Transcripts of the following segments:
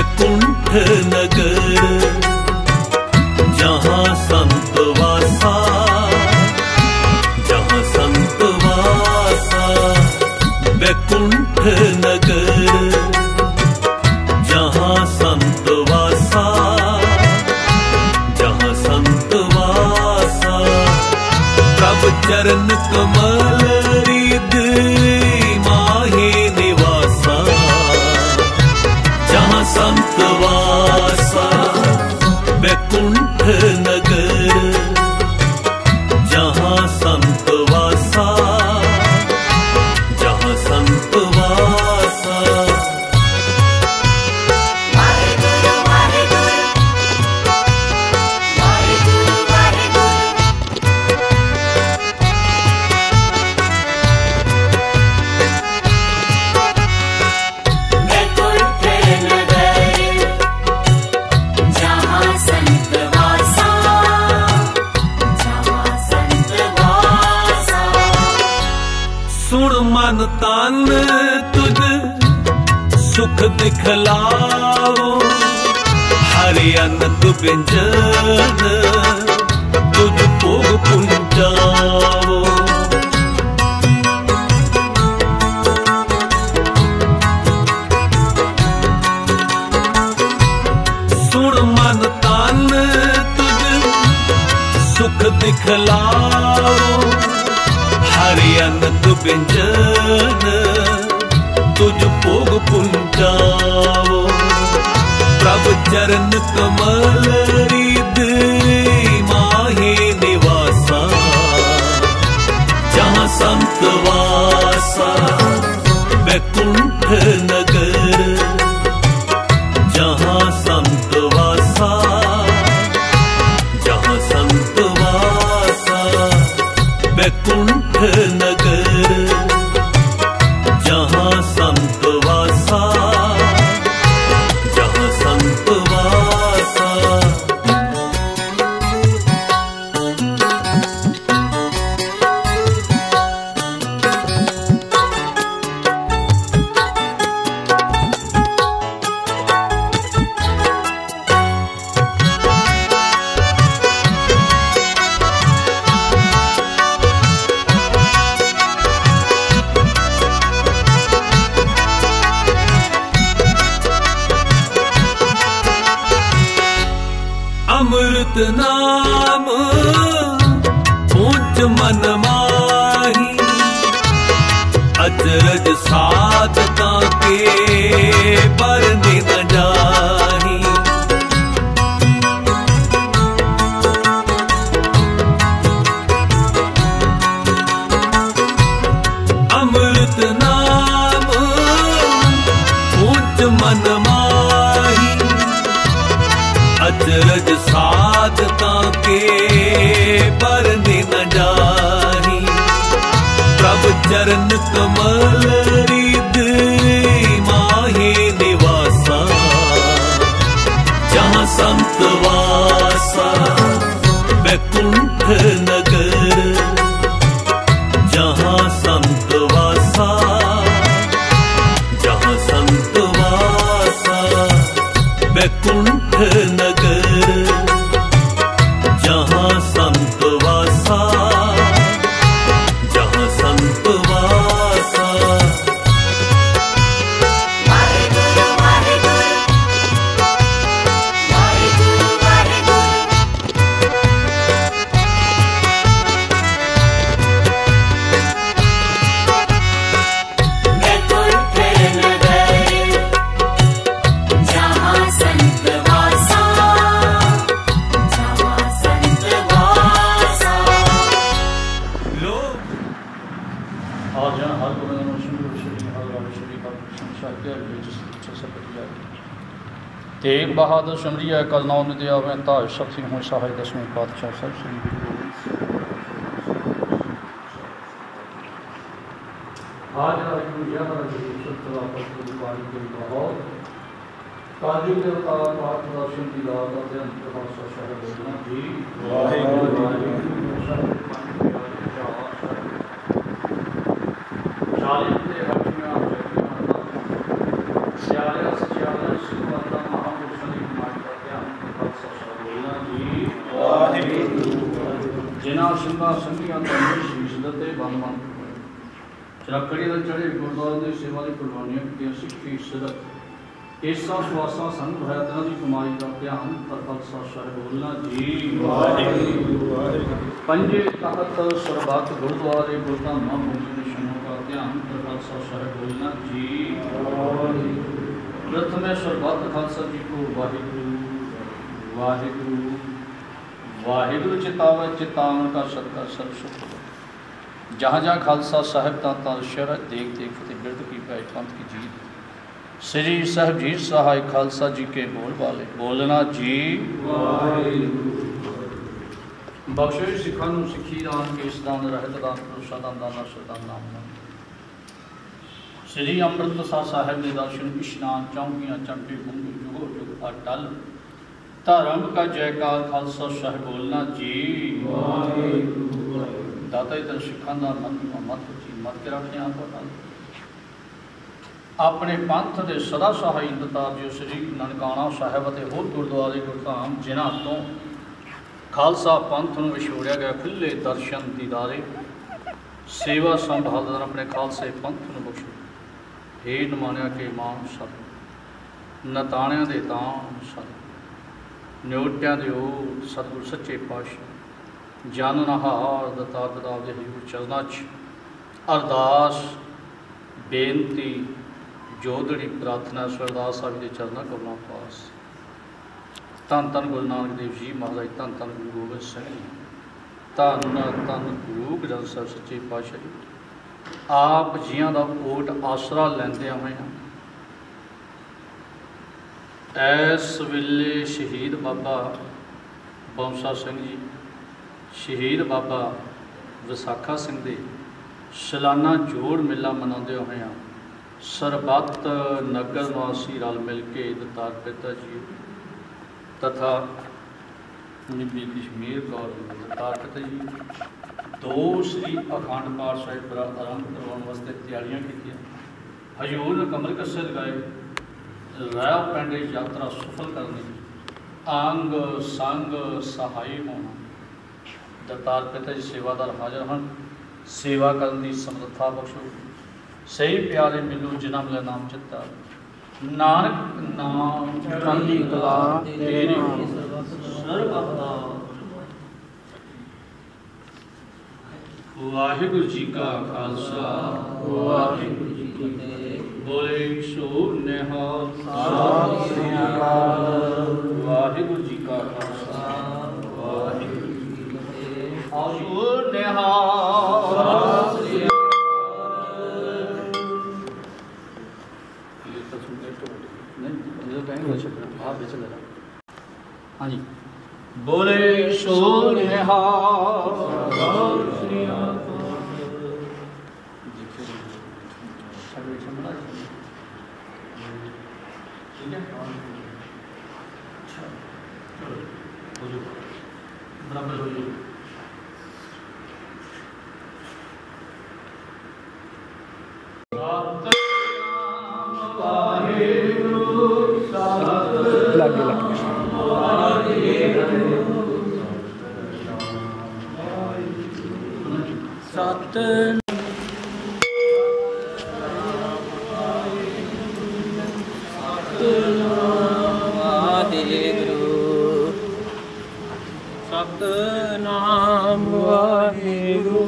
बैकुंठ नगर जहाँ संत वासा, जहाँ संत वासा। बैकुंठ नगर जहाँ संत वासा, जहाँ संत वासा। प्रभु चरण कमल रिद माहे निवासा, जहाँ संत वासा। बैकुंठ नगर जहाँ संत वासा, जहाँ संत वासा। सुन मन तन तुझ सुख दिखलाओ, हरि अनंत व्यंजन तुझ भोग पुंजाओ। सुन मन तन तुझ सुख दिखलाओ, हरि अनंत व्यंजन तुझ भोग पुंजाओ। प्रभु चरण कमल रिद माहे निवासा, जहाँ संत वासा। बैकुंठ नगर जहाँ संत वासा, जहाँ संत वासा। बैकुंठ नगर जहाँ संत वासा, जहाँ संत वासा। अमृत नाम ऊंच मन माही, अचरज साधता के बरने न जाही। अमृत नाम ऊंच मन माही, अचरज साधता के बरने न जाही। प्रभु चरण कमल रिद माहे निवासा, जहाँ संत वासा। बैकुंठ नगर जहाँ संत वासा, जहाँ संत वासा। बैकुंठ नगर जहाँ संत वासा, जहाँ संत वासा। तेग बहादुर सिमरिया कल नौ निधि आवें ताज सब सिंह हो सहाय 10वें पातशाह सब सिंह आज काजू देवता दर्शन की दात अत्यंत जी शालित संघा संघियां तो शीश दते बन बन चरखड़ी दा चढ़े गुरद्वारे दी सेवा दी कुर्बानियां कीतियां सिੱਖੀ सिदक केसा सुआसा संग भया तिन्हां दी कमाई दा ध्यान पर खालसा साहिब बोलना जी वाहिगुरू पंजे तखत सरबत गुरद्वारे गुरधामां भूमि निशानों का ध्यान पर खालसा साहिब बोलना जी वाहिगुरू प्रथम सरबत खालसा जी को वाहिगुरू वाहिगुरू वाहिगुरू चितावे चितावन का सदका सब सुख जहाँ जहाँ खालसा साहिब तां शरत देख देख फतेह बिरद की पाए पंथ की जीत श्री साहिब जी सहाय खालसा जी के बोल वाले बोलना जी बख्शे सिखा सिखी दान केस दान रहत दान पुरुषा दान दाना सरदान नाम श्री अमृतसर साहिब ने दर्शन इशनान चौंकियाँ चंपी गुंग जुगो जुग अटल धर्म का जयकार खालसा साहिब बोलना जी दाता इधर सिखा का मत जी मत के रखने अपने पंथ के सदा सहाय इंतजार जो श्री ननकाना साहिब और होर गुरुद्वारे गुरधाम जिन्हों तो खालसा पंथ में विछोड़िया गया खुले दर्शन दीदारे सेवा संभाल अपने खालसे पंथ में बख्शो हे नमानिया के मान सत नताणिया के तान सत न्योटिया दे ओट सतगुर सच्चे पातशाह जन नहार दता कताब के हजूर चरणा च अरदास बेनती जोदड़ी प्रार्थना सरदार साहब के चरणा कमलों पास धन धन गुरु नानक देव जी महाराज धन धन गुरु गोबिंद सिंह जी धन धन गुरु ग्रंथ साहब सच्चे पातशाह जी आप जियां दा ओट आसरा लैंदे हुए इस वेले शहीद बाबा बंसा सिंह जी शहीद बाबा विसाखा सिंह दे सालाना जोड़ मेला मनाते हुए सरबत नगर निवासी रल मिल के दतार पिता जी तथा बीबी कश्मीर कौर दतार पिता जी दो श्री अखंड पाठ साहिब आरंभ करवाने वास्ते तैयारियां की हजूर ने कमल कस्से लगाए राह पिंड यात्रा सफल करनी अंग संग सहाय होना दतार पिता जी सेवादार हाजिर हैं सेवा करने की समर्था बख्शो सही प्यारे मिलो जिन्हों मेरा नाम चिता नानक नाम चढ़ी कला तेरे वाहिगुरू जी का खालसा वाहिगुरू जी की फतेह बोले सो निहाल वाहिगुरू जी का खालसा वाहिगुरू हाँ जी बोले सो बराबर हो जाए सतनाम वाहिगुरू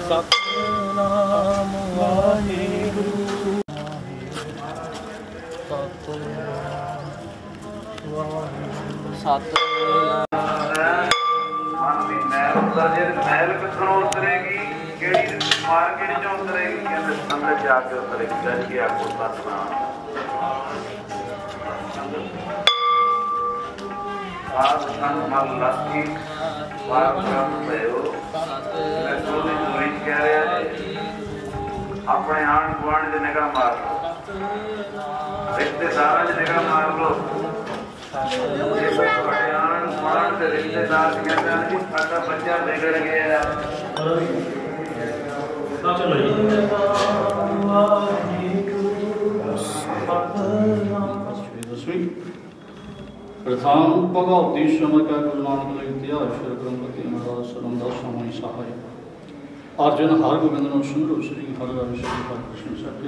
सतनाम वाहिगुरू मन की मैल उतर जे मैल किथों उतरेगी केड़ी मार्केट चों उतरेगी कहते संगत जाके उतरेगी गज के आपको सतनाम साध संग मल लाठी वार क्रम भयो मैं थोड़ी दूरी कह रहा है अपने आन गुआंढ च निगाह मार लो रिश्तेदारां च निगाह मार लो आन गुआंढ दे रिश्तेदार कहते हैं जी साडा बच्चा बिगड़ गया प्रथम भगवती समय का गुरु नानक देव इतिहास श्री गुरुमति महाराज सरमदास स्वामी सहाय अर्जुन हर गोविंद नो सुंदर श्री हर राम श्री हर कृष्ण सत्य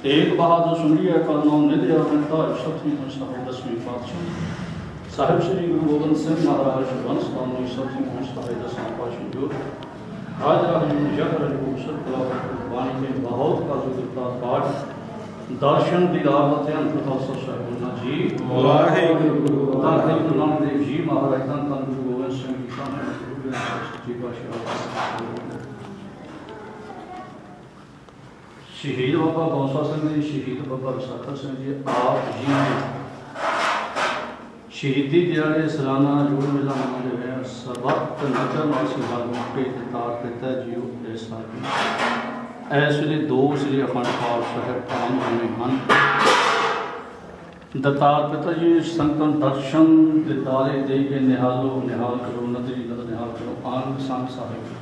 एक बहादुर सुनिए का नाम निधि अवंता सतवीं सहाय दसवीं पातशाह साहिब श्री गुरु गोविंद सिंह महाराज वंश स्वामी सतवीं सहाय दसवीं पातशाह जो आज जग रघुवंश वाणी के बहुत का जो पाठ दर्शन दीदार अत्यंत साहिब जी वाहिगुरु धन गुरु नानक देव जी महाराज धन धन गुरु गोविंद सिंह जी शहीद बाबा बौंसा सिंह जी शहीद बाबा विसाखा सिंह जी आप जी शहीदी दिहाड़े सालाना जोड़ मेला मनाते हुए सर्वत्र नगर वासी मौके तार पिता जी इस इस वे दो श्री अखंड पाठ साहिब आम होने हैं दतार पिता जी संतन दर्शन दिदारे दे के निहालो निहाल करो नदरी नदर निहाल करो आंग संग साहिब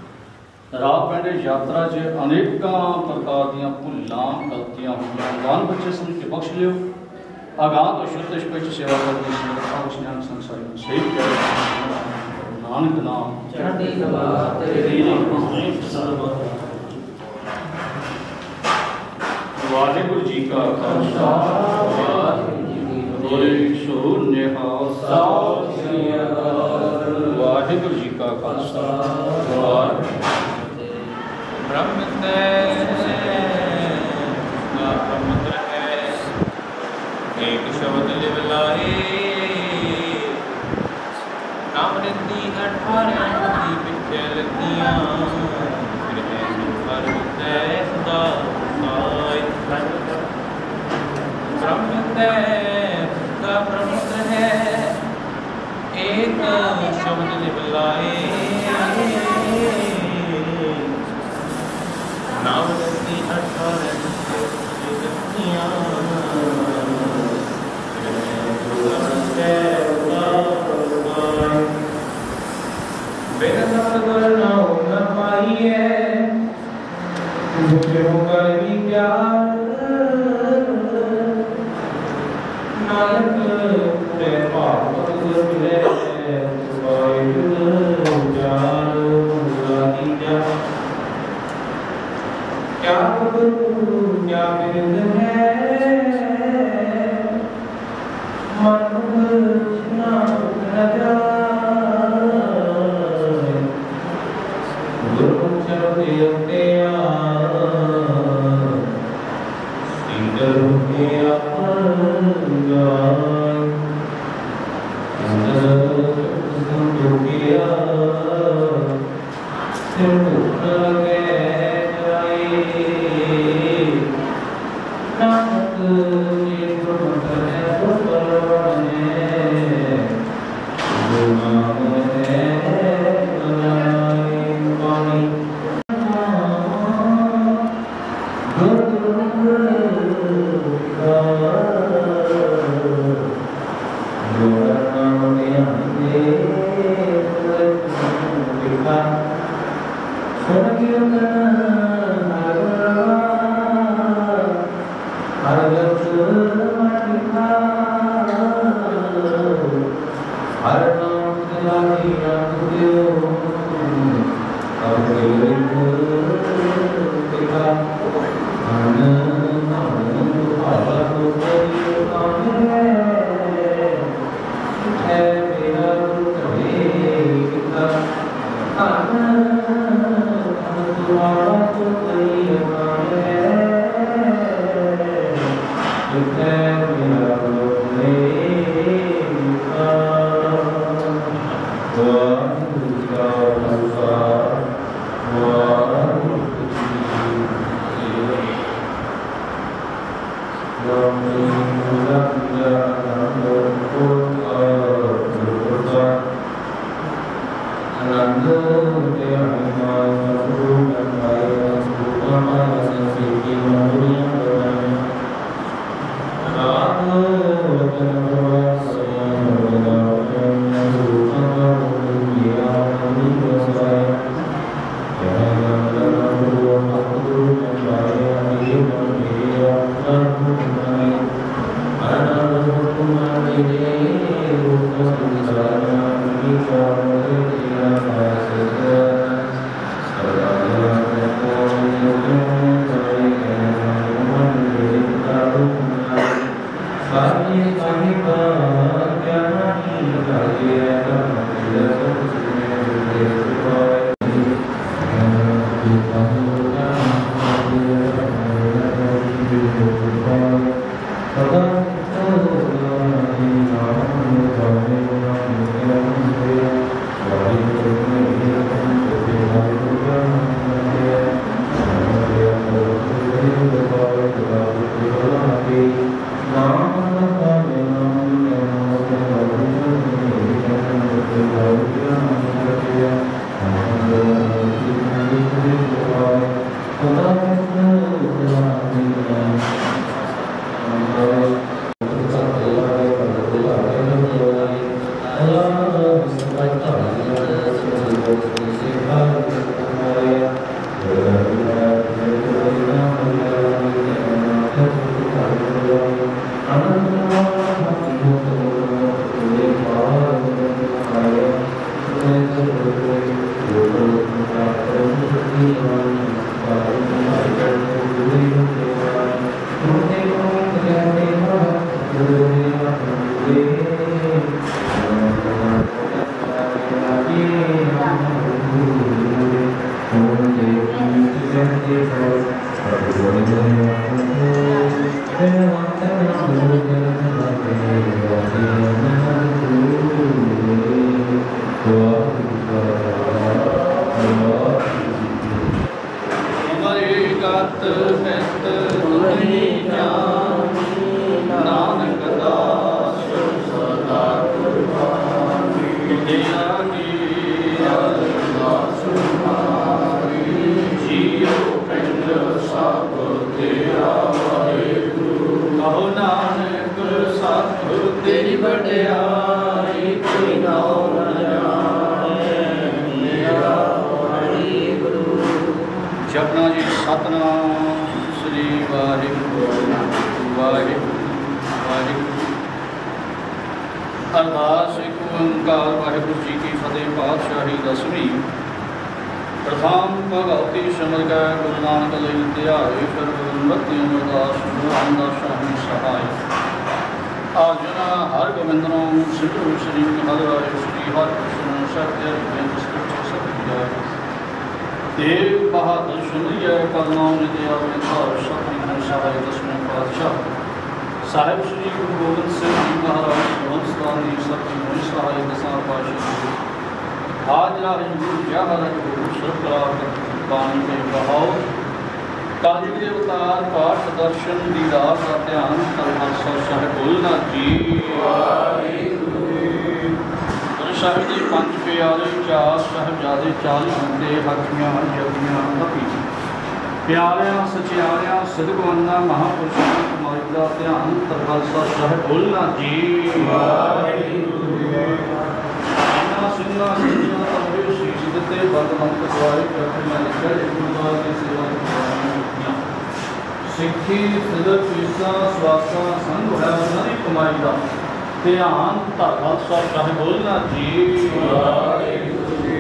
राह पेंडे यात्रा च अनेकों प्रकार दी भुलां गलतियां होंगे अनजान बच्चे समझ के बख्श लियो आगाह तो शुद्ध स्पेच सेवा करनी से ज्ञान संसार में सही कह नानक नाम चढ़ती कला तेरी वाहिगुरु जी का खालसा वाहिगुरु जी का खालसा ब्रह्म है एक शब्द लिव लाए नाम रिद्धि 18 पिछे लगियां फिर मैं संसार है सदा ब्रह्म का ब्रह्म है एक शब्द लिव लाए नाम रति 18 बिन सतगुर न पाइए कर भी प्यार नानक ते भाव मिले जान क्या गुरु क्या बिरद है मन ना राजा गुरु चरते साहिब श्री गुरु गोबिंद सिंह जी महाराज वंशवानी सतगुरु सहाय दसां पातशाह आज गुरु जहर गुरु सरकार बाणी के बहाव काली के अवतार पाठ दर्शन दीदार का ध्यान करना साहिब बोलना जी गुरु साहिब जी पंज प्यारे चार साहिबजादे 40 घंटे हकीयां जगियां अपी प्यारियां सचियारियां सिद्धगवाना महापुरुषों कमाई का ध्यान तरखालसा साहिब बोलना जी सिंगा सिंधियां तबे शीश दिते बदमंत गवाए मैं लिखा गुरुद्वारा की सेवा सिੱਖੀ ਸਿਦਕ ਪੀਸਾਂ ਸਵਾਸਾਂ ਸੰਗ ਹੈ ਉਹਨਾਂ ਦੀ ਕਮਾਈ ਦਾ ਧਿਆਨ ਧਰਖਾਲਸਾ ਸਾਹਿਬ ਬੋਲਣਾ ਜੀ ਵਾਹਿਗੁਰੂ ਜੀ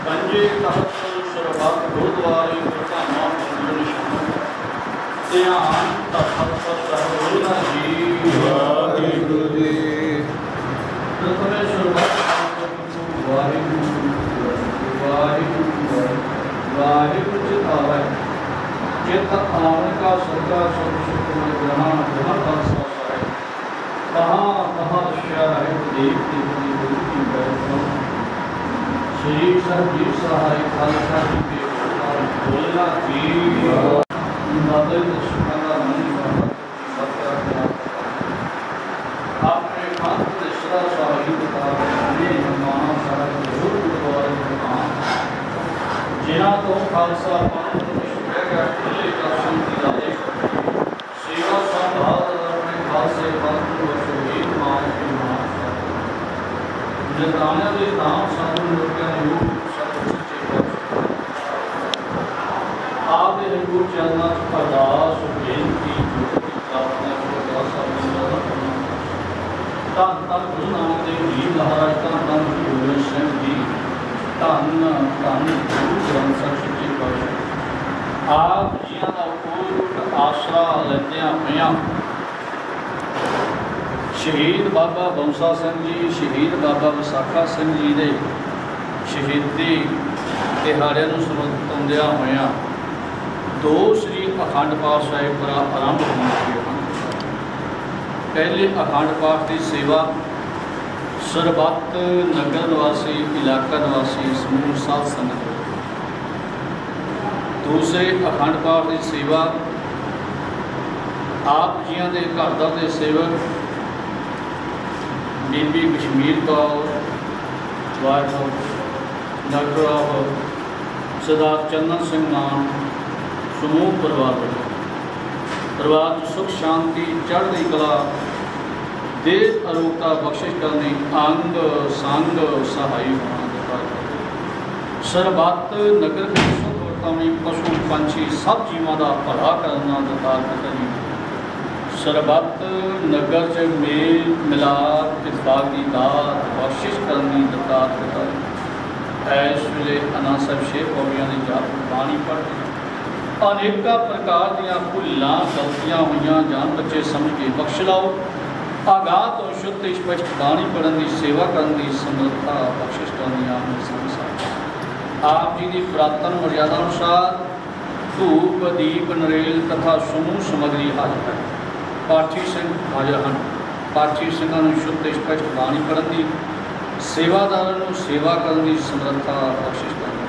ਪੰਜੇ ਤਖਤ ਸਰਬੱਤ ਗੁਰਦੁਆਰੇ ਪ੍ਰਧਾਨਾਂ ਮੰਦਰ ਨਿਸ਼ਾਨ ਧਿਆਨ ਧਰਖਾਲਸਾ ਸਾਹਿਬ ਬੋਲਣਾ ਜੀ ਵਾਹਿਗੁਰੂ ਜੀ ਪ੍ਰਥਮੇ ਸਰਬੱਤ ਵਾਹਿਗੁਰੂ ਵਾਹਿਗੁਰੂ ਵਾਹਿਗੁਰੂ ਜੀ ਆਵੇ चेत आवन का सदका सब सुख में ग्रहण ग्रहण का है कहाँ कहाँ है देव देवनी गुरु की बैठक श्री साहब जी सहाय खालसा जी के बोलना जी नादल सुखाना मन सत्या आपने मात्र निश्रा साहिब का माना साहब जरूर गुरुद्वारे जिन्हों तो खालसा खुले दर्शन दिलाए सेवा संभाल अपने खालसे पंथ शहीद मान के मान जताने के नाम साधु लोगों ने सब सच्चे आप गुरु चरणा अरदास बेनती प्रार्थना धन धन गुरु नानक देव जी महाराज धन धन गुरु गोबिंद सिंह जी धन धन गुरु ग्रंथ ਸਾਹਿਬ सच्चे पातशाह आप जियां का कोट आसरा लेंदियां पियां शहीद बाबा बंसा सिंह जी शहीद बाबा विसाखा सिंह जी दे शहीदी ਦਿਹਾੜਿਆਂ ਨੂੰ ਸਮਰਪਿਤ ਹੋਇਆਂ दो श्री अखंड पाठ साहिब का आरंभ होने लगे हैं। पहले अखंड पाठ की सेवा सरबत नगर निवासी इलाका निवासी समूह साध संगत, दूसरे अखंड पाठ की सेवा आप जियां दे घर दा दे सेवक Bibi Kashmir Kaur, wife doctor of Sardar Chandan Singh Maan समूह परिवार सुख शांति चढ़ती कला देश अरोगता बख्शिश करनी अंग संग सहाय होना सरबत नगर सुखवरतावी पशु पंछी सब जीवों का भला करना दतार करनी सरबत नगर च मेल मिलाप इतफाक की दात बख्शिश करनी दतार करनी। इस वेले आनंद साहिब शेर पौड़ियां की जाप बाणी पढ़ अनेका प्रकार दियां भुलां गलतियां हुई जान बच्चे समझ के बख्श लाओ। आगाह तो शुद्ध स्पष्ट बाणी पढ़न की सेवा करने की समर्था बख्शिश करनी आप जी की पुरातन मर्यादा अनुसार धूप दीप नरेल तथा समूह समग्री हाजिर है। पाठी सिंह हाजिर हैं। पाठी सिंह शुद्ध स्पष्ट बाणी पढ़न की सेवादारों सेवा करने की समर्था बख्शिश करनी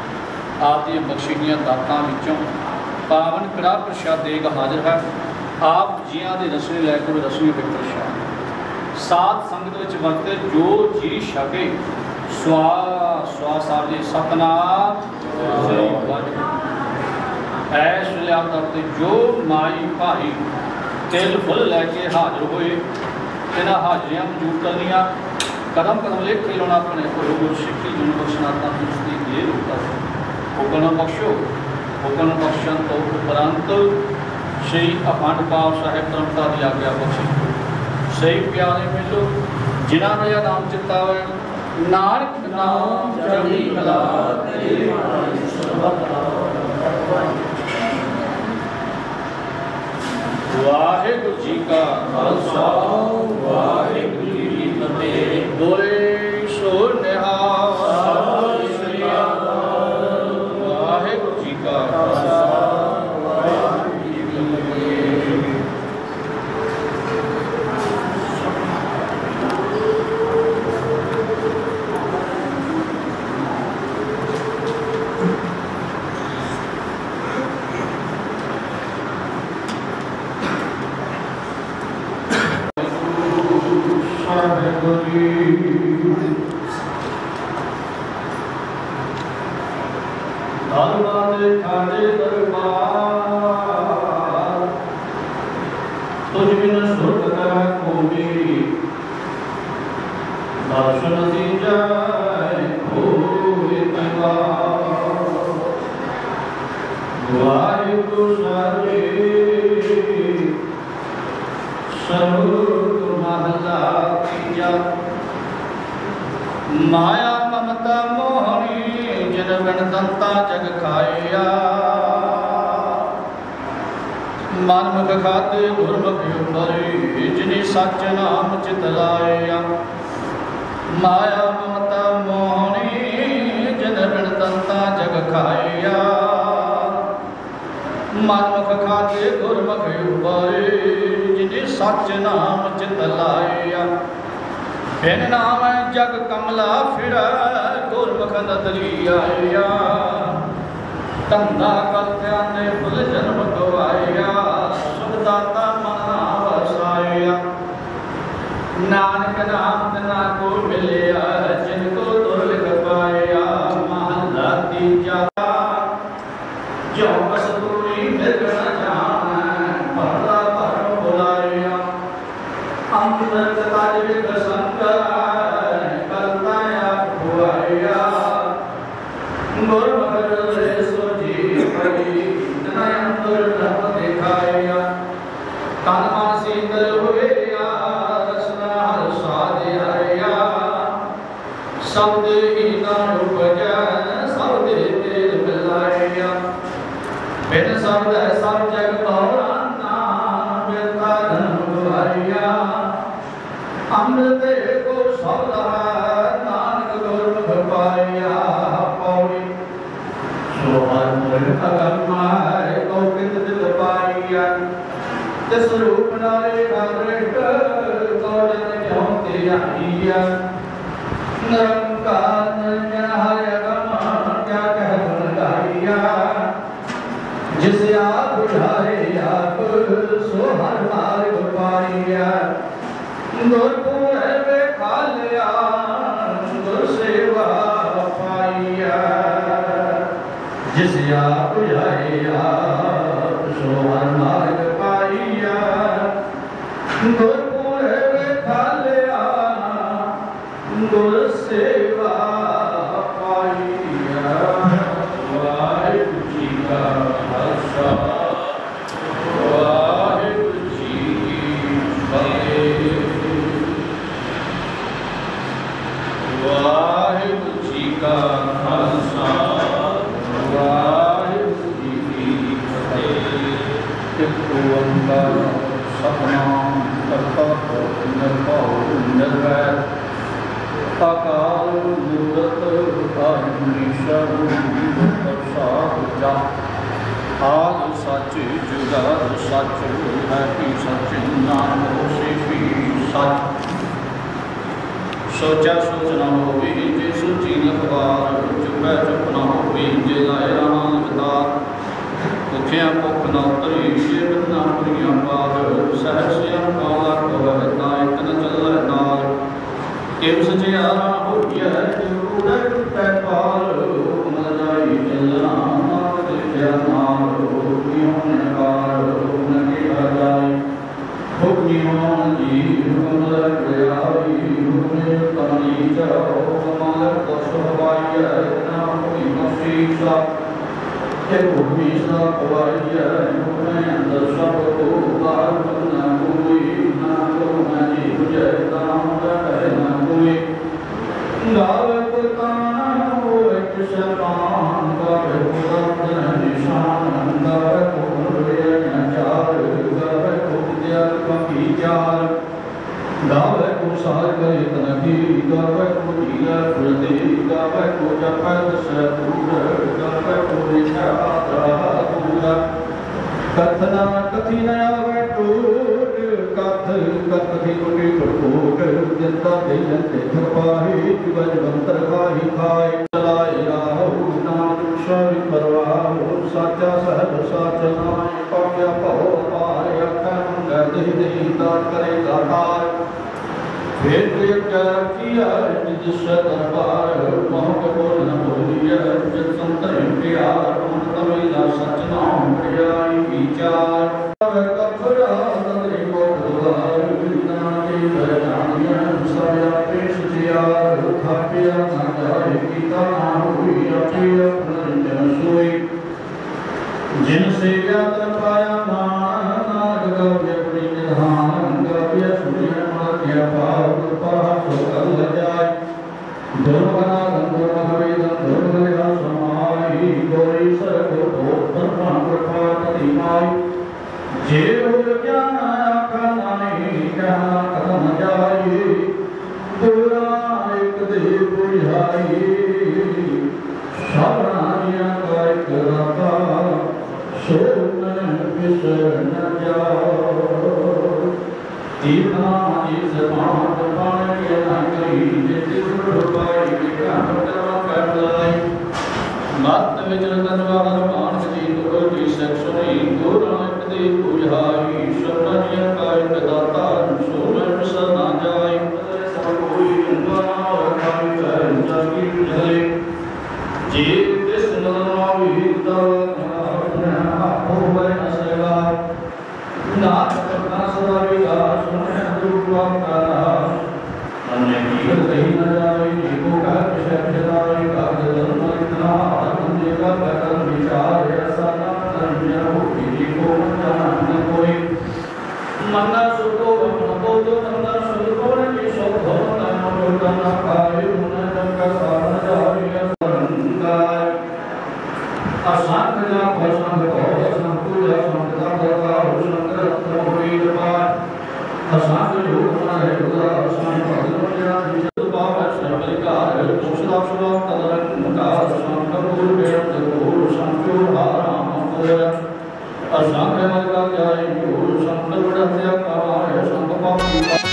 आप दी बख्शिशियां दातां विचों पावन कड़ा प्रशाद देग हाजिर है। आप जियां दे रसोई लैके रसोई विच प्रशाद साध संगत विच वरते जो जी छके स्वा स्वा साहब जी सतनाम श्री वाहिगुरू। ऐस वेले आप दरते जो माई भाई तिल फुल लैके हाजिर होए इन्हां हाजरियां मंजूर करनियां कदम कदम लेख के लाना अपने गुरु सिक्खी जुन बख्शनाता उसकी ये रूपता हुक्म बख्शो। हुक्म बख्शन तो उपरंत श्री अखंड पाठ साहिब परंपरा की आज्ञा बख्शी सही प्यारे मिलो जिन्हों मेरा नाम चिता हो नानक नाम चढ़ी कला वाहिगुरू जी का खालसा वाहिगुरू जी की फतेह। बोले सो निहाल वाहिगुरू जी का खालसा वाहिगुरू जी की फतेह। माया ममता मोहनी जिन बिन दंता जग खाया मन मुख खाते गुरमुख उबरे जिने सच नाम चित लाया। माया ममता मोहनी जिन बिन दंता जग खाया मन मुख खाते गुरमुख उबरे जिने सच नाम चित लाया। बिन नाम जग कमला फिर गुरमुख नदरी आया धंधा करत्या ने फुल जन्म गवाया सुखदाता मन वसाया। नानक नाम तना को मिलया जिनको दुर्लभ पाया। महला तीजा जो कस्तूरी मृग न जान भरला भर बुलाया। अमृत ताज विग तन मन शीतल हुए रसना हर स्वाद आया। शब्द ही न उपज शब्द तेल मिलाया। बिन शब्द सब जग बहुराना व्यथा धन आया। अमृत को शब्द नानक गुरमुख पाया। पौड़ी अगमाय कौकित दिल पाइया तिस रूप नारे अदृष्ट कौजन क्यों त्यागिया निरंकार निरंजन अगमा क्या कह गुण गाइया जिसे आप बुझाए आप सो हर मार्ग पाइया गुरपुर में खा लिया गुर सेवा पाइया जिसे आप बुझाए आप सो हर मार्ग पाइया गुरपुर में खा लिया गुर सेवा पाइया वाहिगुरू जी का खालसा वाहिगुरू जी की फतेह वाहिगुरू जी का खालसा वाहिगुरू जी की फतेह। एक ओंकार सतनाम करता निर्भव निर्वैर अकाल मूरत अग्निशर प्रसाद जा आद सच जुगाद सच है कि सच नाम से भी सच सोचा सोच न होवे जे सोची लखवार चुपै चुप न होवे जे लाए राम अवतार भुखिया भुख न उतरी जे बिना पुरिया पार सहसिया पाला कवह नायक न चलै नाल केव सचियारा होइया जरूर टूटै पार न जाई चलना नाम दिया नाम कियों न पार न के जाई भुखियों जी हुकुम गयाई हुकुम तनी जाओ कमल दसवाइया ना कोई नसीसा के भूमि सा पवाइया हुकुम अंदर सब को बाहर न कोई ना को नहीं बुझे नाम ना कोई गावत कान हो एक शैतान गावे पुरंदर निशान गावे पुरवे नचार गावे विद्या की चार गावे को सार करे तनकी गावे को जीला प्रति गावे को जपत से दूर गावे को लिखा आदरा दूर कथना कथी न आवे टूट कथ कथी टूटी टूट जिंदा दिलन ते खपाही जुगज मंत्र खाही खाए चलाए राहु नाम शरि परवाह साचा सहब साच नाय पाया भव पार अखंड दहि दहि दान करे दातार फिर प्रिय किया जिस दरबार मोह को न बोलिया जिस संतर प्यार मन तमिला सच नाम प्रियाई विचार कपड़ा तंद्री को द्वार नाके बजानिया साया पेश जियार खापिया न जाए गीता ना हुई अपिया पुनर्जन सोई जिनसे ज्ञात पाया मान नाग गव्य पुरी निधान गव्य सूर्य मध्य पाव पास कल जाय दुर्गना गंधर्व वेदन दुर्गया समाई गौरी सर को धर्म कृपा प्रतिमाई जे ज्ञान आखा नहीं कहना कदम जाई दुरा एक दे बुझाई सावधानिया का एक राता सोन बिसर न जाओ तीना इस मात पान के न करी जित पाई विकाम कर लाई मत विचल तनवार मान जी तो जी सक्षणी गुरनानक दे बुझाई शरणिया का एक दाता सोन सना जाय सब कोई अंदर रखाई कर जागी जले जी कृष्ण नामी दल हो बन सेवा नाथ करना सदा विकास सुने दुर्वा का अन्य की कहीं न जाए जीवो का शब्दाई का धर्म इतना आनंद का करम विचार ऐसा न धर्म हो कि को न कोई मन्ना सुतो न तो नंदा सुतो ने सो धर्म न को न पाए न जग का साधन जाए संगाय अशांत ना भसंग को संपूर्ण संतता दरबार शंकर रत्न होई दरबार अशांत लोक न है दुरा अशांत भगवान विजय बाबा सर्वकार सुधा सुधा तदर का संकल्प बेद को संपूर्ण असंख्य लगा जाए जो संत बड़त्या कहाए संत पापी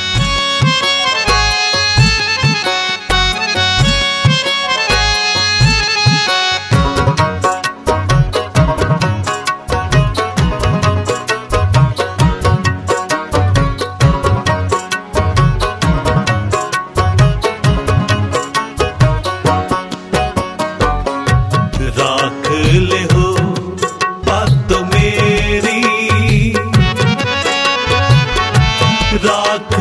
राख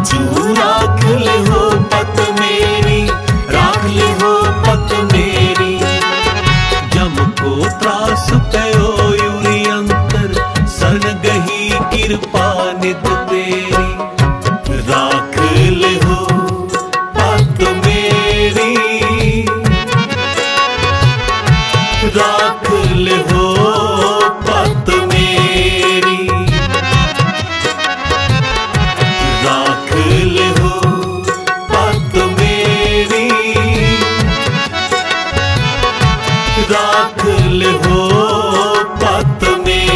पाछू राख ले हो पत मेरी, राख ले हो पत मेरी। जम को त्रास पयो यूरी अंतर, सन गही कृपा नित तेरी। राख ले हो पत मेरी, राख ले हो पत मेरी, राख ले हो पत मेरी, राख ले हो पत मेरी।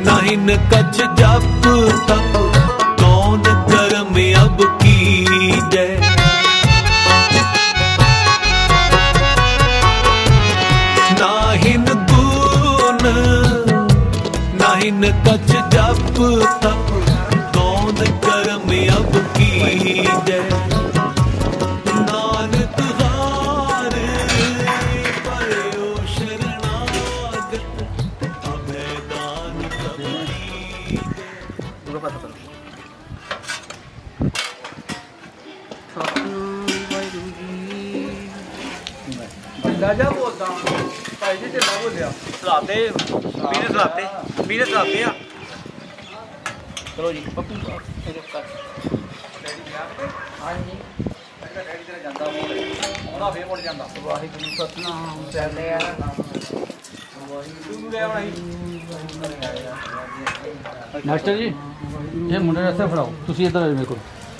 नाहिन कछ जप तप, कौन कर्म अब कीजै। नाहिन गुण नाहिन कछ जप तप, कौन कर्म अब कीजै। नानक हार पयो शरणागत, अभय दान सब ਜਾ ਬੋਲਦਾ ਭਾਈ ਜੀ ਢਿੱਲਾ ਬੋਲਿਆ ਸਲਾਤੇ ਵੀਰੇ ਸਲਾਤੇ ਆ। ਚਲੋ ਜੀ ਬੱਪੂ ਇਹਦੇ ਕਰ ਹਾਂਜੀ ਡੈਡੀ ਤੇਰਾ ਜਾਂਦਾ ਉਹਦਾ ਫੇਰ ਮੁੜ ਜਾਂਦਾ। ਵਾਹਿਗੁਰੂ ਸਤਨਾਮ ਚੱਲੇ ਆ ਵਾਹਿਗੁਰੂ ਲੈ ਆਉਣਾ ਮਾਸਟਰ ਜੀ ਇਹ ਮੁੰਡੇ ਰਸਤੇ ਫੜਾਓ ਤੁਸੀਂ ਇੱਧਰ ਆਓ ਮੇਰੇ ਕੋਲ।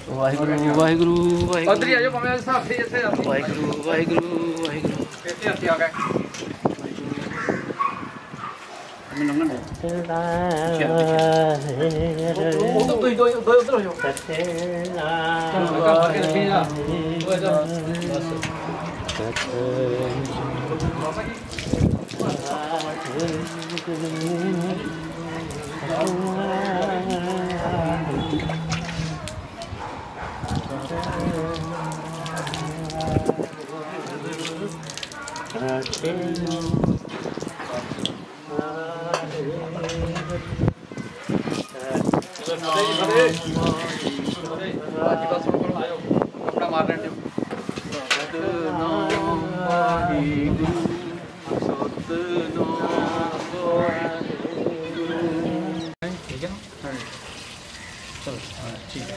ਵਾਹਿਗੁਰੂ ਵਾਹਿਗੁਰੂ ਵਾਹਿਗੁਰੂ ਉੱਧਰ ਹੀ ਆ ਜਾਓ ਭਾਵੇਂ ਹਿਸਾਬ ਇੱਥੇ ਵਾਹਿਗੁਰੂ ਵਾਹਿਗੁਰੂ ਵਾਹਿਗੁਰੂ ਇੱਥੇ ਹੱਥ ਆ ਗਏ ਮੈਨੂੰ ਲੰਘਣ ਦੇ ਉਹ ਤੋਂ ਦੋ ਉੱਧਰ ਹੋ ਜਾਓ ਚਲੋ ਕੱਟ ਕੇ ਰੱਖੀ ਜਾ ਉਹ ਇੱਧਰ ਬਾਬਾ ਜੀ अपना मार रहे ठीक है ना चलो ठीक है।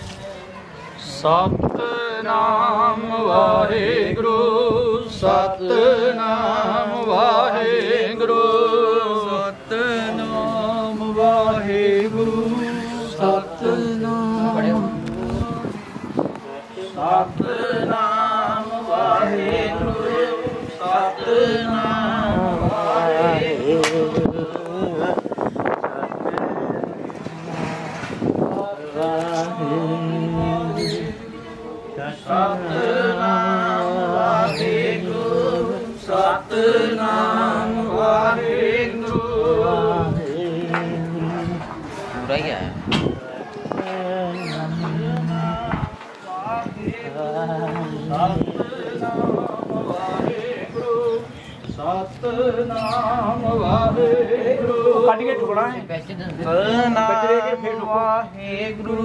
सतनाम वाहेगुरु सतनाम वाहेगुरु सतनाम वाहेगुरु सतनाम सतनाम वाहेगुरु सतनाम वाहेगुरु सतनाम वाहेगुरु सतनाम वाहेगुरु पूरा ही है। सतनाम वाहेगुरु काट के ठुकना है सतनाम वाहेगुरु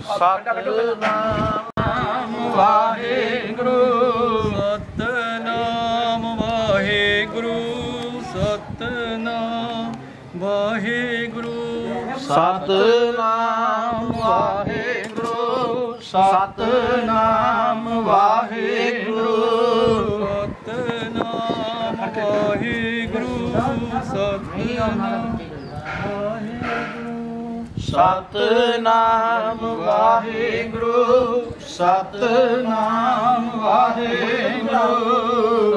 सतनाम वाहेगुरु सतनाम वाहेगुरु सतनाम वाहेगुरु सतनाम वाहेगुरु सतनाम वाहेगुरु सतनाम वाहेगुरु सतनाम वाहेगुरु सतनाम वाहेगुरु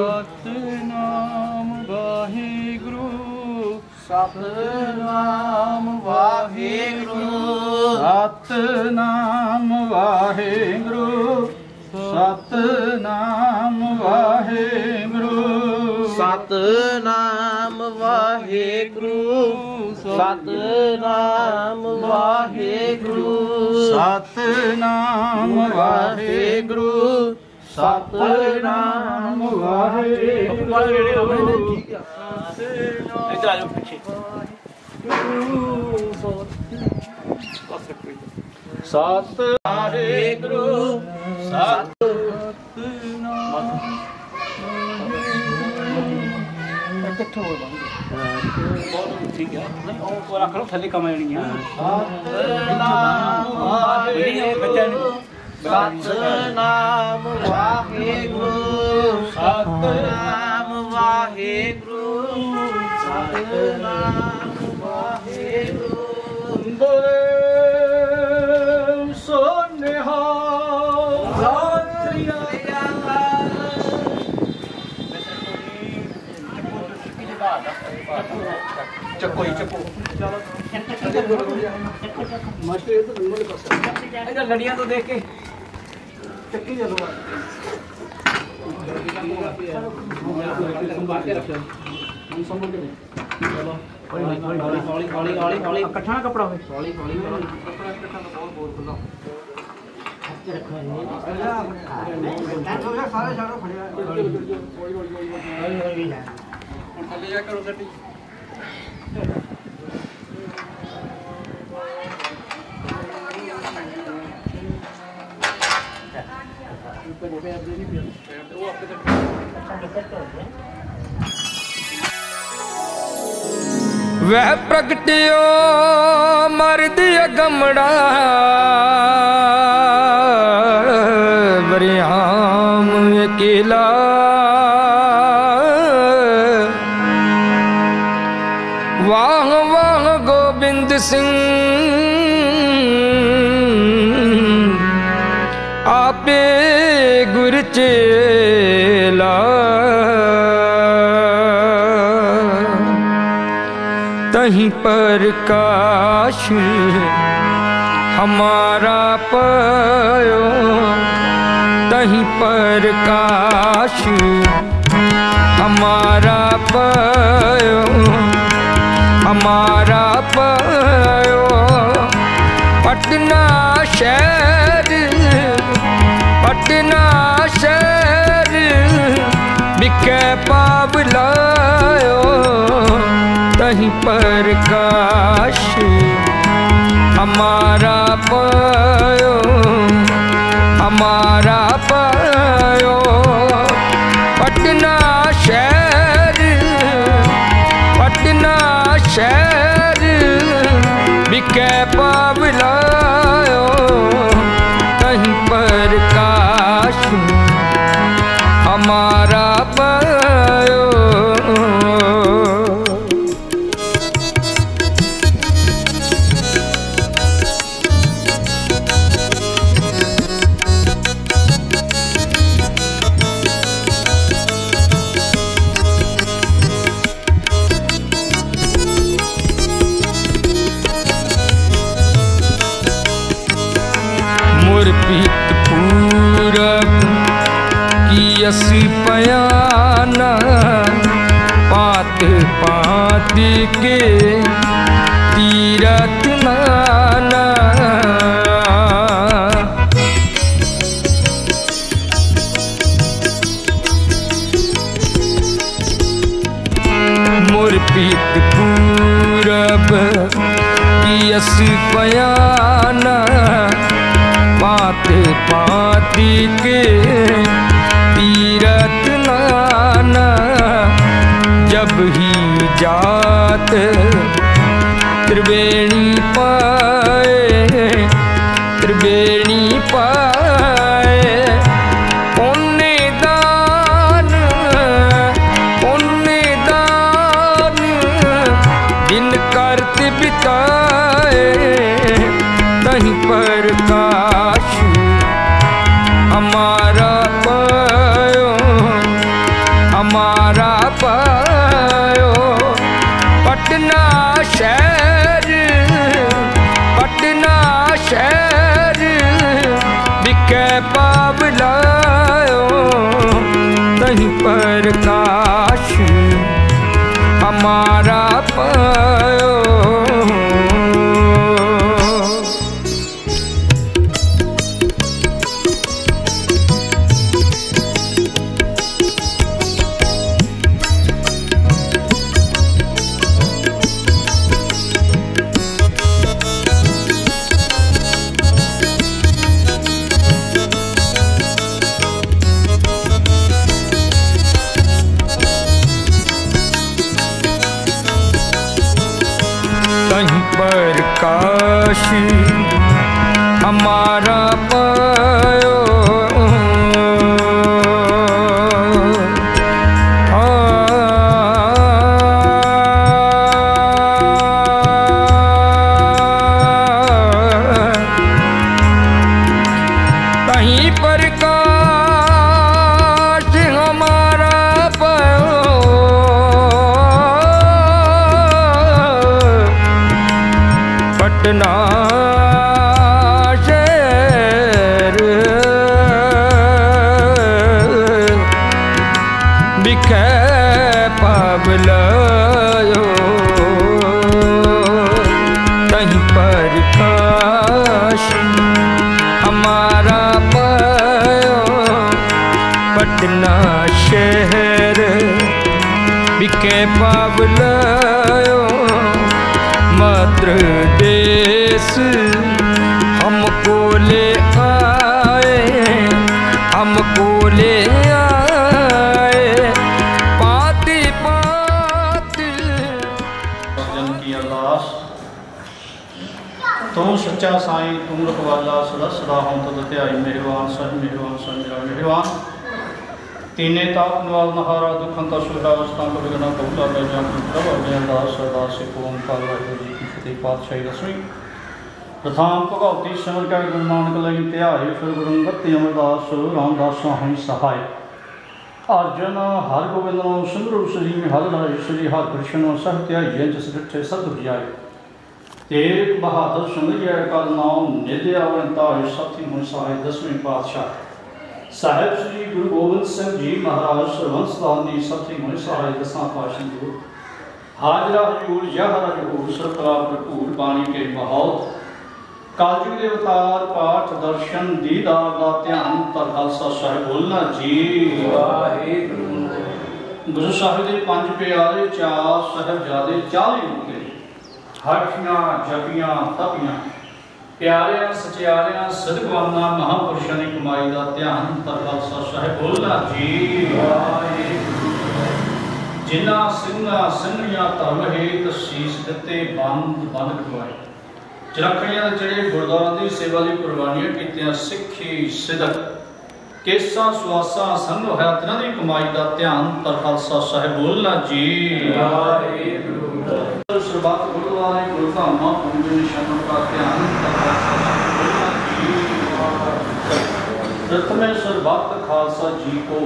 सतनाम वाहेगुरु ਸਤਨਾਮ ਵਾਹਿਗੁਰੂ ਸਤਨਾਮ ਵਾਹਿਗੁਰੂ ਸਤਨਾਮ ਵਾਹਿਗੁਰੂ ਸਤਨਾਮ ਵਾਹਿਗੁਰੂ ਸਤਨਾਮ ਵਾਹਿਗੁਰੂ ਸਤਨਾਮ ਵਾਹਿਗੁਰੂ ਸਤਨਾਮ ਵਾਹਿਗੁਰੂ ਇੱਧਰ ਆ ਜਾਓ ਪਿੱਛੇ ਸਤ ਵਾਹਿਗੁਰੂ ਸਤ ਕਿੱਥੋਂ ਹੋ ਬੰਦ ਠੀਕ ਹੈ ਉਹ ਰੱਖ ਲਓ ਥੱਲੇ ਕਮਾ ਜਾਣੀ ਆ ਸਤਨਾਮ ਵਾਹਿਗੁਰੂ ਸਤਨਾਮ ਵਾਹਿਗੁਰੂ ਸਤਨਾਮ ਵਾਹਿਗੁਰੂ ਸਤਨਾਮ ਵਾਹਿਗੁਰੂ ਬੋਲੇ ਸੋ ਨਿਹਾਲ ਸਤਿ ਸ੍ਰੀ ਅਕਾਲ ਚੱਕੋ ਹੀ ਚੱਕੋ ਮਾਸਟਰ ਇਹ ਤਾਂ ਨੰਬਰ ਪਾਸੇ ਇਹਦਾ ਲੜੀਆਂ ਤੋਂ ਦੇਖ ਕੇ ਚੱਕੀ ਚਲੋ ਸੰਭਾਲ ਕੇ ਰੱਖਿਓ ਹੁਣ ਸੰਭਾਲ ਕੇ ਚਲੋ ਹੌਲੀ ਇਕੱਠਾ ਨਾ ਕੱਪੜਾ ਹੋਵੇ ਹੌਲੀ ਹੌਲੀ ਕੱਪੜਾ ਇਕੱਠਾ ਤਾਂ ਬਹੁਤ ਖੁੱਲਾ ਸਾਰੇ ਛਾੜੋ ਫੜਿਆ ਹੁਣ ਥੱਲੇ ਜਾ ਕਰੋ ਸੱਟੀ वह प्रगटियो मर्द अगमड़ा वरियाम अकेला वाह वाह गोबिंद सिंह आपे गुर चेला तहीं प्रकाश हमारा पयो तहीं प्रकाश हमारा पयो हमारा पयो पटना शहर बिके पावलायो तहीं प्रकाश हमारा पयो हमारा पयो पटना शहर बिके पावलायो तहीं प्रकाश हमारा पयो पीत पूरब की असी पयाना पात पात के तीरथ नाना मोर पीत पूरब की असी पयाना पात पाती के तीरथ नाना जब ही जात त्रिवेणी पाए पुण्य दान दिन करत बिताए तहीं प्रकाश हमारा पयो पटना शहर बिकै पावलायो तहीं प्रकाश हमारा पायो। प्रकाश हमारा पायो। कहीं प्रकाश हमारा पायो। पटना शहर बिकै पावलायो तहीं प्रकाश हमारा पायो। पटना शहर बिकै पावलायो मातृ देश हमको ले आए, हमको ले आए पाती पाती। जन की अरदास तू सच्चा साईं तू रखवाला सदा सदा हों तो ध्याई मेहरबान सह मेरा मेहरबान। तीने ताप नवाल नहारा दुखंता सुधा अवस्था को विघ्न बहुला जान प्रभ अरदास अरदास ओंकार वाहिगुरू जी की फतेह। पातशाही दसवीं प्रथम भगवती सिमर के गुरु नानक लई ध्याए फिर गुरु गति अमरदास रामदास हई सहाय। अर्जन हर गोविंद सिमरु श्री हर राय श्री हर कृष्ण सह ध्याइए जिस डिठे सद जाए। तेग बहादुर सिंह कल नाम निधि अवंता साथी मुझ सहाय। दसवीं पातशाह साहिब श्री गुरु गोबिंद सिंह जी महाराज सरवंशदानी साथी मुझ सहाय। दसा पातशाह गुरु हाजरा हजूर यह हजूर सरकला भरपूर बाणी के माहौल कालजुग के अवतार पाठ दर्शन दीदार का ध्यान तर खालसा साहिब बोलना जी। गुरु साहिब के पंज प्यारे चार साहिबजादे 40 मुके हठियां जपियां तपियां प्यारियां सचियारियां सदगवाना महापुरुषों की कमाई का ध्यान तर खालसा साहिब बोलना जी। जिन्ना सिंघा सिंघियां धर्म हेत शीश दिते बंद बंद करवाए। चरखड़ियां दे चढ़े गुरद्वारा की सेवा की कुर्बानियां कीतियां सिक्खी सिदक केसा सुआसा संग होया तिन्हां दी कमाई का ध्यान तर खालसा साहिब बोलना जी। सरबत गुरुद्वारे गुरुधामा पूजन निशानों का ध्यान तर खालसा साहिब बोलना जी। प्रथम सरबत खालसा जी को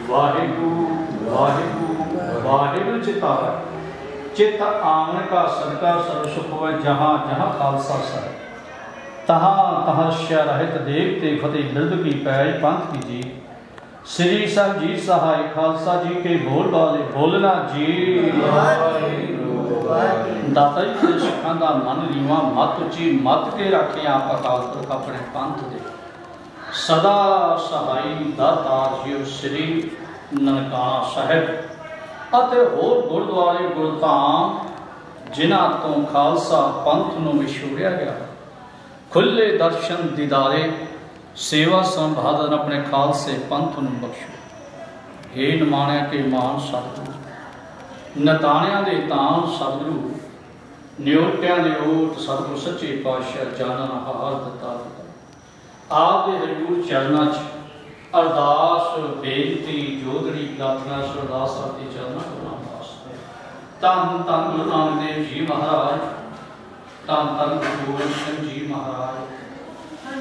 वाहिगुरू वाहिगुरू वाहिगुरू चितारा चित आंगन का सदका सर्व सुख हुआ। जहाँ जहाँ खालसा साहिब तहाँ तहाँ शय रहित देखते फतेह बिरद की पैज पंथ की जी। श्री साहब जी सहाय खालसा जी के बोल वाले बोलना जी। दाता जी के सिखां दा मन रीवा मत उची मत के रखे आप अकाल पुरख अपने पंथ दे सदा सहाय दाता जी श्री ननकाना साहिब ਅਤੇ ਹੋਰ ਗੁਰਦੁਆਰੇ ਗੁਰਧਾਮ ਜਿਨ੍ਹਾਂ ਤੋਂ ਖਾਲਸਾ ਪੰਥ ਨੂੰ ਵਿਛੋੜਿਆ ਗਿਆ ਖੁੱਲੇ ਦਰਸ਼ਨ ਦੀਦਾਰੇ सेवा संभालन अपने खालसे पंथ नूं बख्शो। हे नमाणिया के मान सतगुरु नताणिया दे तान सतगुरु न्योटिया दे ओट सतगुरु सच्चे पातशाह जानन हार दता आप दे हजूर चरणा च अरदास बेनती जोदड़ी गाथना सरदास साहब के चरणा अरदास धन धन गुरु नानक देव जी महाराज धन धन गुरु गोबिंद सिंह जी महाराज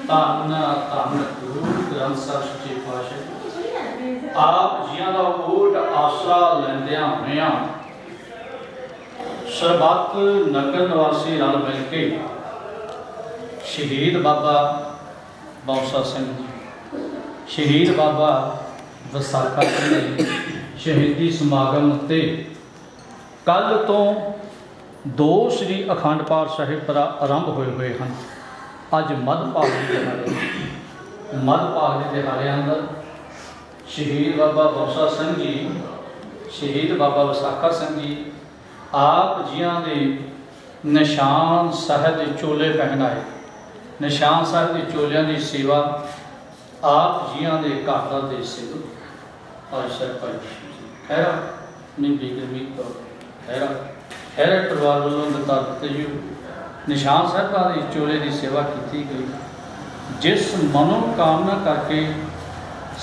धन धन गुरु ग्रंथ साहिब सच्चे पातशाह आप जियां दा ओट आसरा लैंदियां होइयां सरबत नगर निवासी रल मिल के शहीद बाबा बौसा सिंह जी, शहीद बाबा विसाखा सिंह जी शहीदी समागम ते कल तो 2 श्री अखंड पाठ साहिब पर आरंभ होए हुए हैं। अज मध भाग के दिहाड़े, मध भाग के दिहाड़े अंदर शहीद बाबा बौसा सिंह जी, शहीद बाबा विसाखा सिंह जी आप जियां दे निशान साहिब के चोले पहनाए, निशान साहिब के चोलियां की सेवा आप जियां दे घर का देश सेवक और सरपंच खैरा नीबी गुरमीत कौर खैरा खैरा परिवार वालों दत्ता जी निशान साहिब के चोले की सेवा की गई। जिस मनोकामना करके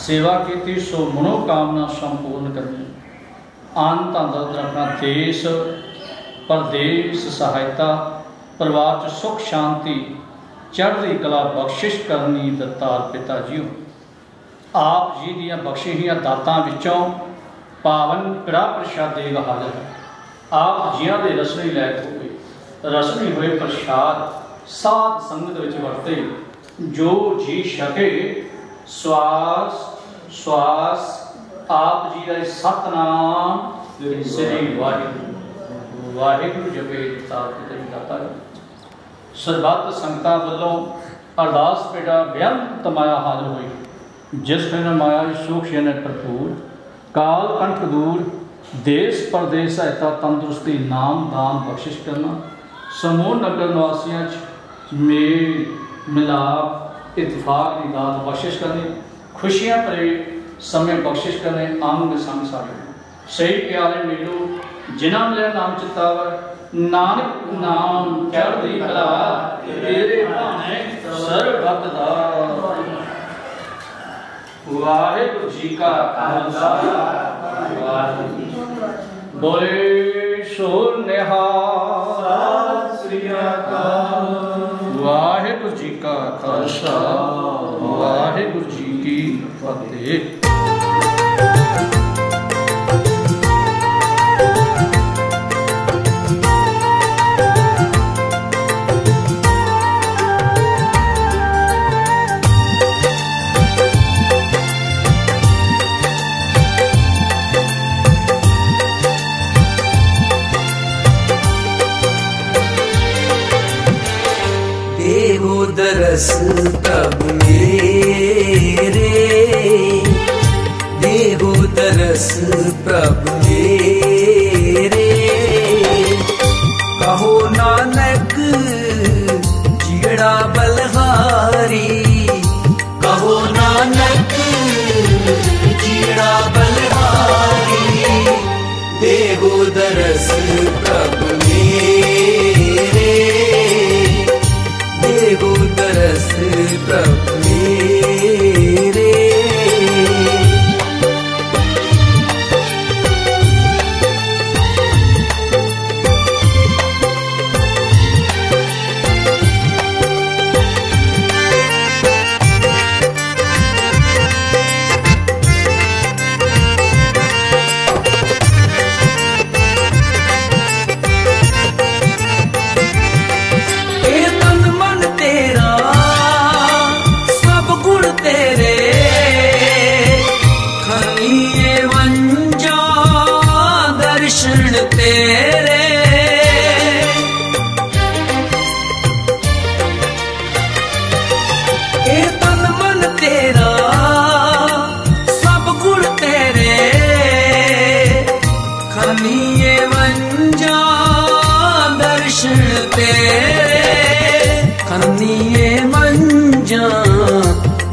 सेवा की सो मनोकामना संपूर्ण करनी। आन धन दौलत अपना देश परदेश सहायता परिवार च सुख शांति चढ़ती कला बख्शिश करनी दत्तार पिता जी। आप जी दियां बख्शी हुई दातां विचों पावन कड़ा प्रशादे हाजर है। आप जियां दे रसनी लैक हुए, रसनी हुए प्रसाद साध संगत विच वरते, जो जी छके स्वास स्वास आप जी का सतनाम श्री वाहिगुरू वाहिगुरू जपे दाता। सरबत संगतां वल्लों अरदास बेटा बेअंत माया हाजिर हुई। जिस फिर माया सुख ने भरपूर काल कंठ दूर देश परदेश सहायता तंदुरुस्ती नाम दान बख्शिश करना। समूह नगर निवासियों मेल मिलाप इतफाक की दात बख्शिश करनी। खुशियां भरे समय बख्शिश करने अंग संग सारे सही प्यारे मिलो जिन्हों लिया नाम चितावर नानक नाम चढ़दी कला तेरे भाने सर्वभक्त दा। वाहिगुरू जी का खालसा बोले सो निहाल सत श्री अकाल। वाहिगुरू जी का खालसा वाहिगुरू जी की फतेह। दरस प्रभु मेरे देहो दरस प्रभु मेरे। कहो नानक जिगड़ा बलहारी, कहो नानक जिगड़ा बलहारी। देहो दरस प्रभु मेरे देहो दरस प्रभु मेरे।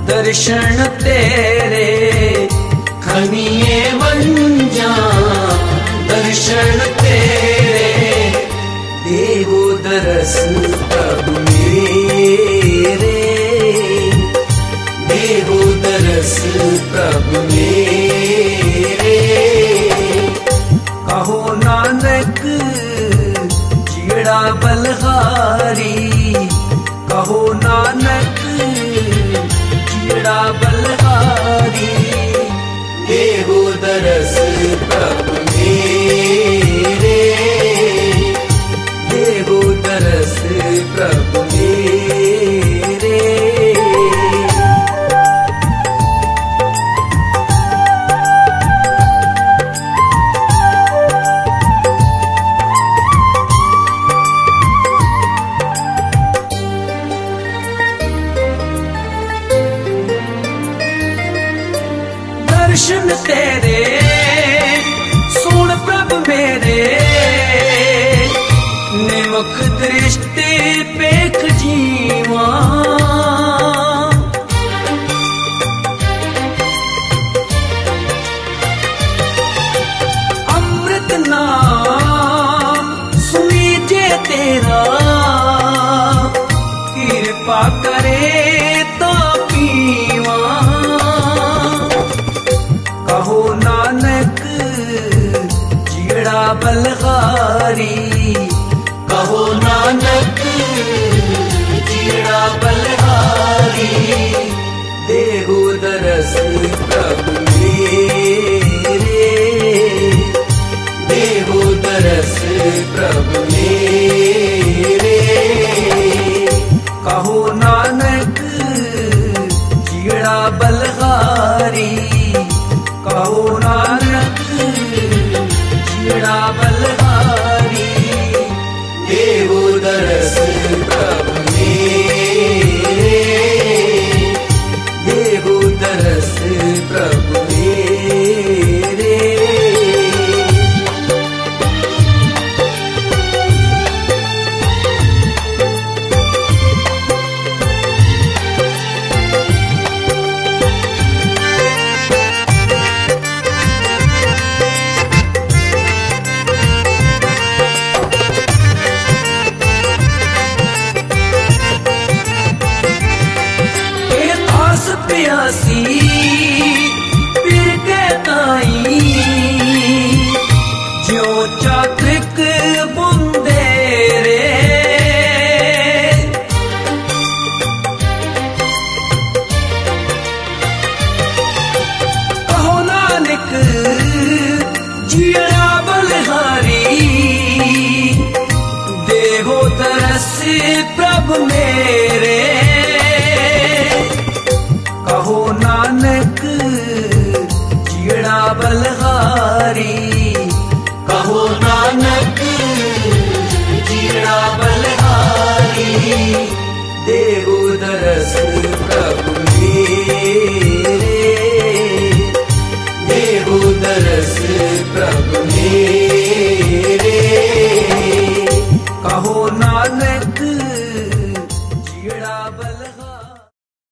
दर्शन तेरे खनिए मंजा दर्शन तेरे। देहो दरस प्रभु मेरे देहो दरस प्रभु मेरे। कहो नानक जिगड़ा बलहारी, कहो नानक जिगड़ा बलहारी। देहो दरस प्रभु मेरे देहो दरस प्रभु मेरे। दृष्टि पेख जीवा अमृत नाम सुनीजे तेरा कृपा करे तो पीवा कहो नानक जीड़ा बलहारी कहो नानक जीड़ा बलहारी देहु दरस प्रभु मेरे देहु दरस प्रभु मेरे कहो नानक जीड़ा बलहारी कहो नानक जीड़ा बलहारी देहु दरस प्रभु मेरे देहु दरस प्रभु मेरे प्यासी फिर के ताई जो चात्रिक बुंदे रे कहो नानक जीड़ा बलहारी देहो तरस प्रभु मेरे कहो नानक जीड़ा बलहारी कहो नानक जीड़ा बलहारी देहु दरस प्रभु मेरे देहु दरस प्रभु मेरे कहो